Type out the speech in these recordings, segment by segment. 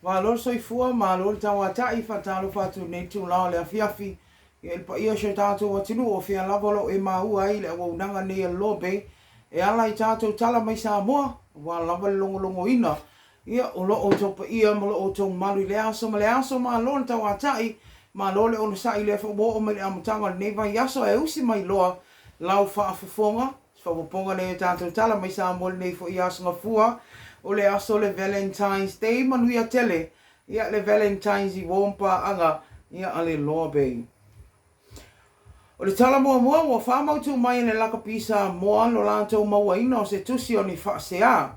Malo soifua, malo tawata'i whatalo whatu nei tūlao le afiafi. Ia pa ia se tātou atinu o whia lavolo e maua ai le waunanga nei a lobe. E ala i tātou tala mai Samoa, wa lava le longo ina. Ia o lo o topa ia mo lo o tō malu le aso, ma le aso ma lo tawata'i, ma lo le ono sa i le wha o me le amutanga nei vai aso e usi mai loa lau whaafafonga. Whaafafonga nei tātou tala mai Samoa nei fo i aso ngafua. O le aso le Valentine's Day manuia tele. Ia le Valentine's i wompa anga. Ia ale loa bei. O le tala mua mua wa whamautu mai le laka pisa moa lo lantou maua ina o se tusi o ni whaasea.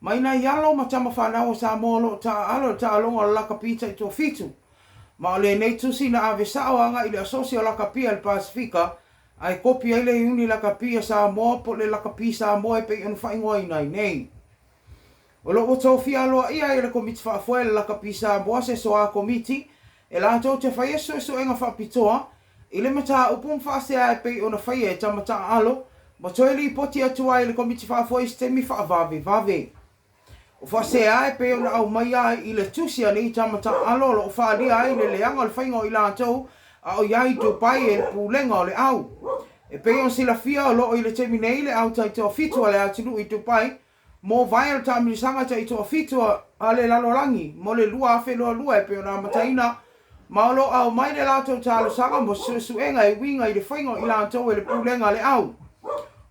Mai na ialo ma tama whanau sa moa lo ta alo ta alonga o laka pita i tō fitu. Ma o le nei tusi na ave sao anga i le asosi o laka pia le Pasifika. Ai kopi ai le uni laka pia sa moa po le laka pisa moa e pe unu whaingoa inai nei. O loo tōwhia loa ia e le komiti whaafoe le laka pisa moa se soa komiti. E la tō te whai esu esu enga whapitoa. I le mata upum whaasea e pei ona whai e tamata alo. Ma toi li poti atua i le komiti whaafoe se temi whaavave vave. O whaasea e pei ona au mai ai i le tusia ni tamata alo lo whaalia ai le leanga le whaingo i la tō. A o iai tō pai e le pūlenga o le au. E pei on sila fia o loo i le temi nei le au tai tō fitua le atinu i tō pai. Mo vai al tamili sanga tai to fitua ale lalorangi mo le lua afe lua e pe ona mataina ma lo au mai le lato talo sanga mo suenga e winga i le whaingo i lanto e le pulenga le au.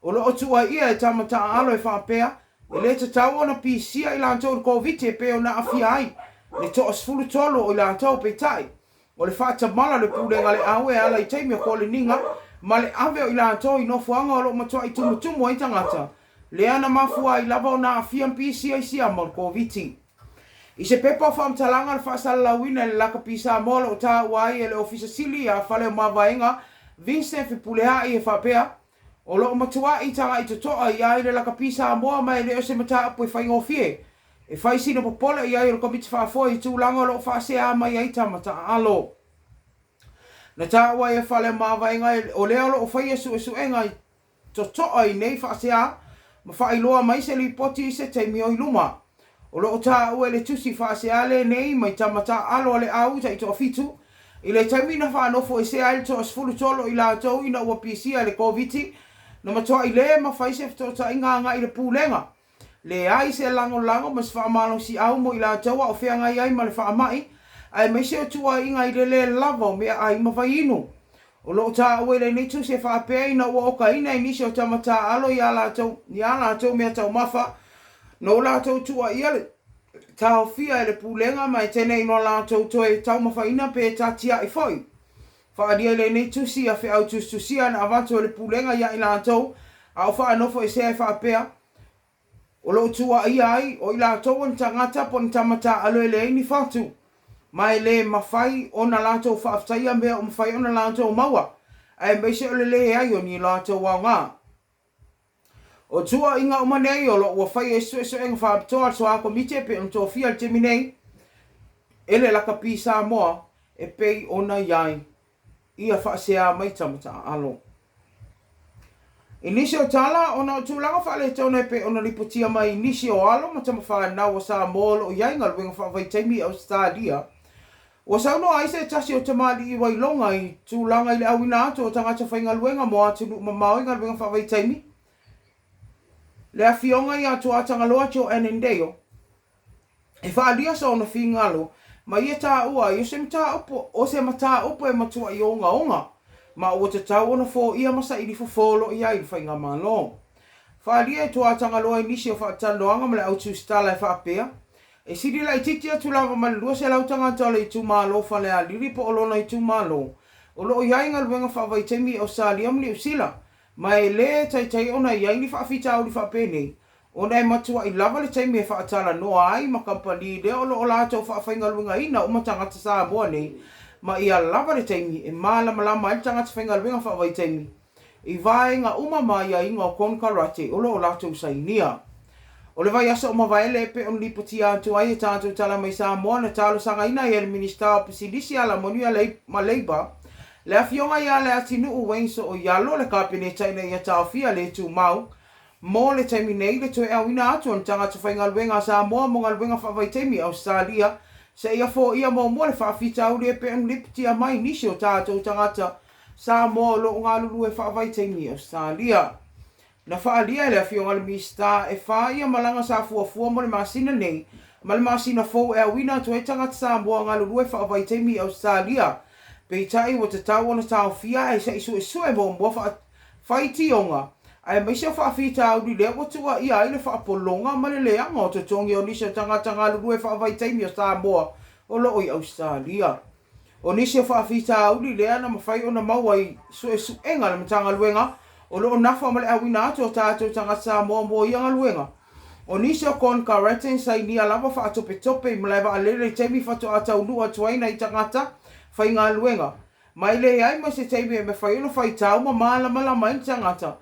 O lo otua ia e tamata alo e whaapea e le te tau ona pisia i lanto le COVID e pe ona afia ai le to asfulu tolo o i lanto pe tai. O le whaata mala le pulenga le au e ala i teimia ko le ninga ma le ave o i lanto i no fuanga o lo matua i tumutumu i tangata. Le ana mafua i lava o na afiam pisi ai sia mo COVID. I se pepa o whamtalanga le whaasala lawina le laka pisa mola o tā uai e le ofisa sili a whale o mawaenga Vincent Fipulea i e whapea. O lo o matua i tanga i totoa i ai le laka pisa moa mai le o se mata apu e whaingofie. E whaisina popola i ai o le komiti whaafoa i tūlanga o lo o whaasea mai ai tamata alo. Na tā uai e whale o mawaenga o leo lo o whai esu enga i totoa i nei whaasea. Ma whailoa mai se li poti se teimi o iluma. O loo tā ue le tusi whaaseale nei mai tamata alo le au ta i tō fitu. I le taimi na whanofo e se aile tō asfulu tolo i la tau ina ua pisia le COVID. Na matoa i le ma whaise fito ta inga i le pūlenga. Le ai se lango ma se whaamalo si au mo i la tau a o whianga i ai ma le whaamai. Ai mai se o tua inga i le lava mea ai ma whainu. O loo tā ue le nitu se whaapea ina ua oka ina inisi o tamata alo i ala tau mea tau mafa. No la tau tua ia le tau fia e le pūlenga mai tene ino la tau toe tau mafa ina pe tatia i foi. Whaadia le nitu si a whi au tustusia na avanto le pūlenga ia i la tau. A o wha anofo e se e whaapea. O loo tua ia ai o i la tau on tangata pon tamata alo e le ini whatu. Mai le mawhai o na lato whaaftaia mea o mawhai o na lato maua. Ai meise o le ai o ni lato wau ngā. O tua inga o manei o lo ua whai e sue enga whaapitoa so a komite pe on tō fia te minei. Ele laka pisa moa e pei o na iai. Ia whaasea mai tamata alo. Inisi o tala o na tūlanga whaale tōna pe o na lipotia mai inisi o alo ma tama whanau o sa mōlo o iai ngal wenga whaavai teimi au stadia. O sauno aise tasi o tamali i wailonga i tūlanga i le awina ato o tangata whaingaluenga mo atu mamau i ngalwenga whaavai teimi. Le awhionga i ato atangaloa tio enendeo. E whaalia sa o na whingalo, ma ia tā ua i o se mata upo e matua i onga. Ma o te tau o na fō ia masa i li fōlo i ai i whainga malo. Whaalia e to atangaloa i nisi o whaataloanga ma le autu stala e whaapea. E siri la i titi atu lava malua se lautanga tala i tu malo whale a liri po olona i tu malo. O lo i ainga luenga whaavai teimi o salia mli usila. Ma e le tai ona i aini whaafita au li whaapene. Ona e matua i lava le teimi e whaatala noa ai ma kampani le o lo o lato whaafainga luenga ina o matangata saa moa nei. Ma ia lava le teimi e malama i tangata whainga luenga whaavai teimi. I vaenga uma mai a inga o konkarate o lo o lato usainia. O le vai asa o mawaele pe on lipoti atu ai e tātou tala mai Samoa na talo sanga ina i el Minista o Pisilisi ala monu ma leiba. Le awhionga ia le atinu u wenso o ialo le kabineta ina ia tāwhia le tu mau. Mo le taimi nei le toe au ina atu on tangata whainga luenga Samoa mo ngalwenga whawai teimi Australia Se ia fo ia mo mo le whaafita au le pe ang lipti a mai nisi o tātou tangata sa mo lo ngā lulu e whaavai teimi Australia. Na whaalia le awhio ngā le mista e wha ia malanga sa fuafua mo le masina nei, ma le masina fo e awina to e tangata sa mo ngā lulu e whaavai teimi Australia. Pei tai o te tau ona tau fia e sa isu e sue mo mo whaiti onga. Ai mai se whaafita au li lea watua ia ile whaapolonga ma le leanga o te tongi o nisi o tangata ngā lulu e whaavai teimi o Samoa o loo i Australia. O nisi o whaafita au li lea na mawhai o na maua i su enga le matanga luenga o loo nafa ma le awina atu o tātou tangata Samoa mo i anga luenga. O nisi o kon karaten sa i nia lava whaatope tope i malaiva a lele teimi whato a tau nua tuaina i tangata whai ngā luenga. Mai le ai ma se teimi e me whai ono whai tau ma malama i tangata.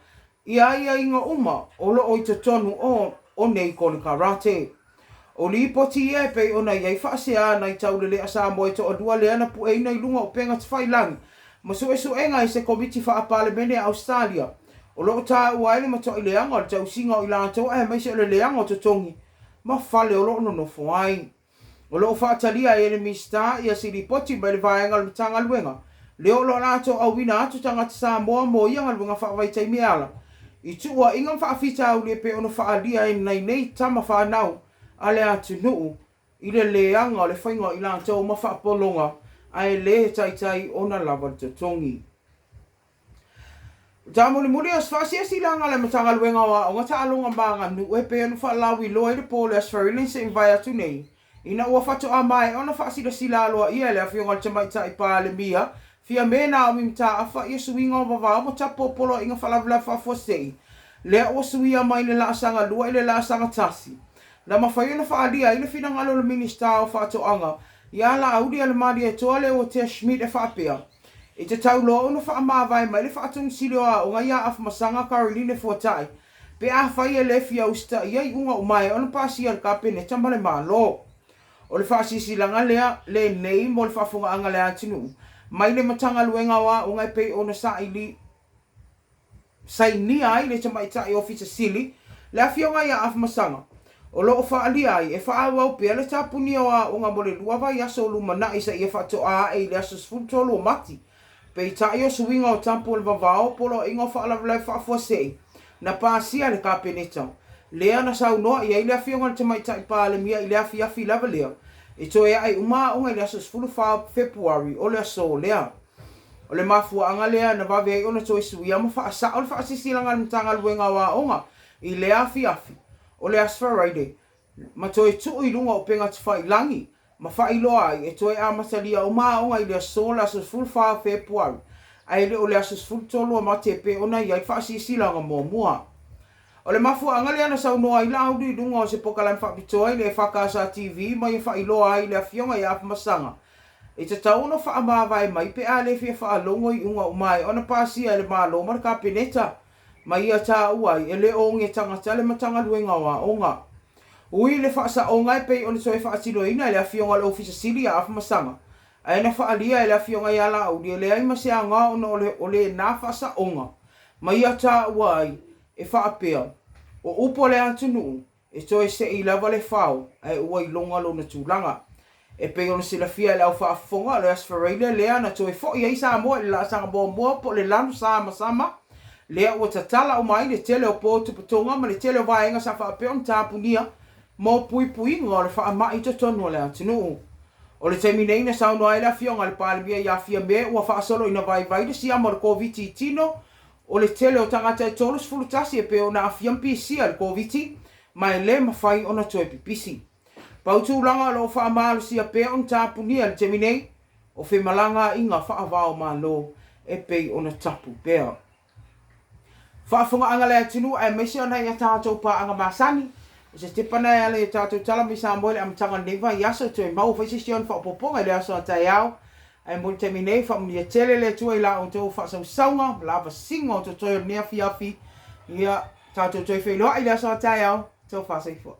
Ia inga uma o loo i te tonu o nei kon karate. O li poti e pe ona iai whaasea nei tau le a Samoa i to o dua le ana pu e ina i lunga o penga te whailangi. Ma su enga i se komiti whaapale mene a Australia. O loo tā uaile ma to i leanga o tau singa o i lātou e mai se o le leanga o te tongi. Ma whale o loo no fuai. O loo whaatalia e le mista i a siri poti mai le vaenga le tanga luenga. Leo lo lātou au wina atu tangata Samoa mo i anga luenga whaavai taimi ala. I tua inga whaafita au le pe ono whaalia e nei tama whanau. Ale atu nuu, i le leanga o le whainga i lātou ma whaapolonga, ai le tai ona lava te tongi. Tā muli as whasia si langa le matanga luenga wa o ngata alonga maanga nu e pe anu whaalawi loa i le pole as wharilin se invai atu nei. Ina ua whato a mai ona whaasida sila aloa ia le a whionga le tamaita i pā le mia, fia mena o mimta awha ia suinga o wawa mo tapo polo inga whalavila whaafosei. Lea ua suia mai le laasanga lua i le laasanga tasi. La mawhai ona whaalia i le whinangalo le minista o whaatoanga, ia la audi ale maari e toa le o te Schmidt e whaapea. I te tau loa ona whaamawai mai le whaatung silo a o ngai a afmasanga Caroline Fuatai, pe a whai e le fia usta ia i unga umai ona pasi al kapene tamale maa lo. O le whaasisilanga lea le nei mo le whaafunga anga le atinu, mai le matanga luenga wa o ngai pei ona sa ili sai ai le tamaita i ofisa sili, le a fia ngai a afmasanga. O loo whaalia ai e whaawau pia le tapuni o a unga mo le luawai aso lumana i sa ia whatoa e le aso sfutolo o mati. Pei tai o suinga o tampo le vavao polo ingo whaalavulai whaafuasei. Na pāsia le kāpeneta. Lea na saunoa i eile awhionga le tamaita i pālemia i le awhi lava lea. E toe ai umaa unga i le aso sfulu February o le aso lea. O le mafua anga lea na vawe ai ona toe suia mo whaasa o le whaasisilanga le mtanga luenga wa onga i le awhi. O le asfaraide, ma toe tuu i lunga o penga te whailangi, ma whailoa ai e toe a matalia o maonga i le asola aso fulwha Februari, ai le o le aso fultolo ma te pe ona i ai whaasisilanga mua. O le mafua angali ana saunoa i laudu i lunga o se pokalam whapitoa i le whakasa TV ma i whailoa ai le awhionga i apamasanga. E te tauno whaamawai mai pe a le fia whaalongo i unga umai ona pasia le malo ma ka peneta. Ma ia tā uai e le onge tangata le matanga luenga wa onga. Ui le whaasa onga e pei ona soe whaasilo ina le awhionga le ofisa sili a afamasanga. A ena whaalia e le awhionga i ala au le ai mase a ngā ona o le nā whaasa onga. Ma ia tā uai e whaapea. O upo le atunu e toe se i lava le whao ai ua i longa lo na tūlanga. E pei ona sila fia le au whaafonga le asfareile lea na toe fo i eisa amoa le la sanga boa po le lanu sa masama. Lea ua tatala o mai le tele o po tuputonga ma le tele o vaenga sa whaapea on tāpunia mo pui ngā le whaamai to tonu o le atinu. O le teminei na sauno ai la fionga le pālimia ia fia me ua whaasolo ina vai de si amo le COVID tino o le tele o tangata e tolus fulutasi e pe o na afiampi sia le COVID mai le mawhai ona toe pipisi. Pautu langa lo whaamalo si a pe on tāpunia le teminei o whemalanga inga whaavao malo e pe ona tapu pea. Whaafunga anga le atinu ai mese ona ia tātou pa anga masani. Se te pana e ale tātou talami sa moe le amatanga neva i aso tue mau whaisision whaapoponga le aso a tai au. Ai mo te minei whaamuni e tele le tua i la o tō whaasau saunga, lava singa o tō toi o nea fiafi. Ia tātou toi wheloa i le aso a tai au, tō whaasai fua.